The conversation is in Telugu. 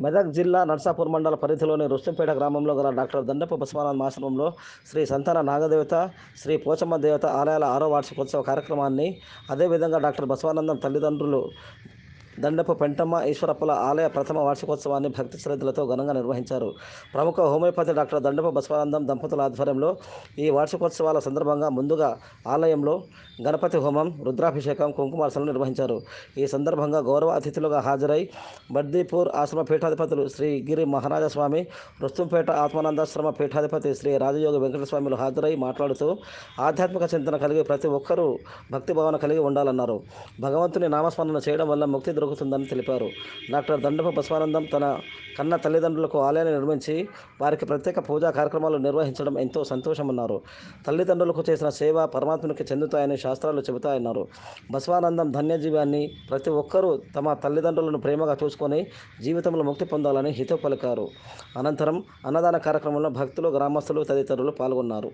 మెదక్ జిల్లా నర్సాపూర్ మండల పరిధిలోని రుస్తుంపేట గ్రామంలో గల డాక్టర్ దండపు బసవానంద ఆశ్రమంలో శ్రీ సంతాన నాగదేవత, శ్రీ పోచమ్మ దేవత ఆలయాల 6వ వార్షికోత్సవ కార్యక్రమాన్ని, అదేవిధంగా డాక్టర్ బసవానందం తల్లిదండ్రులు దండపు పెంటమ్మ ఈశ్వరప్పల ఆలయ ప్రథమ వార్షికోత్సవాన్ని భక్తి శ్రద్ధలతో ఘనంగా నిర్వహించారు. ప్రముఖ హోమియోపతి డాక్టర్ దండపు బసవానందం దంపతుల ఆధ్వర్యంలో ఈ వార్షికోత్సవాల సందర్భంగా ముందుగా ఆలయంలో గణపతి హోమం, రుద్రాభిషేకం, కుంకుమార్చనలు నిర్వహించారు. ఈ సందర్భంగా గౌరవ అతిథులుగా హాజరై బడ్దీపూర్ ఆశ్రమ పీఠాధిపతులు శ్రీ గిరి మహారాజస్వామి, రుస్తుంపేట ఆత్మానందాశ్రమ పీఠాధిపతి శ్రీ రాజయోగి వెంకటస్వామిలు హాజరై మాట్లాడుతూ ఆధ్యాత్మిక చింతన కలిగి ప్రతి ఒక్కరూ భక్తి భావన కలిగి ఉండాలన్నారు. భగవంతుని నామస్మరణ చేయడం వల్ల ముక్తి దొరుకుతుందని తెలిపారు. డాక్టర్ దండపు బసవానందం తన కన్న తల్లిదండ్రులకు ఆలయాన్ని నిర్మించి వారికి ప్రత్యేక పూజా కార్యక్రమాలు నిర్వహించడం ఎంతో సంతోషమన్నారు. తల్లిదండ్రులకు చేసిన సేవ పరమాత్మునికి చెందుతాయని శాస్త్రాలు చెబుతాయన్నారు. బసవానందం ధన్యజీవి అని, ప్రతి ఒక్కరూ తమ తల్లిదండ్రులను ప్రేమగా చూసుకొని జీవితంలో ముక్తి పొందాలని హితవు పలికారు. అనంతరం అన్నదాన కార్యక్రమంలో భక్తులు, గ్రామస్తులు తదితరులు పాల్గొన్నారు.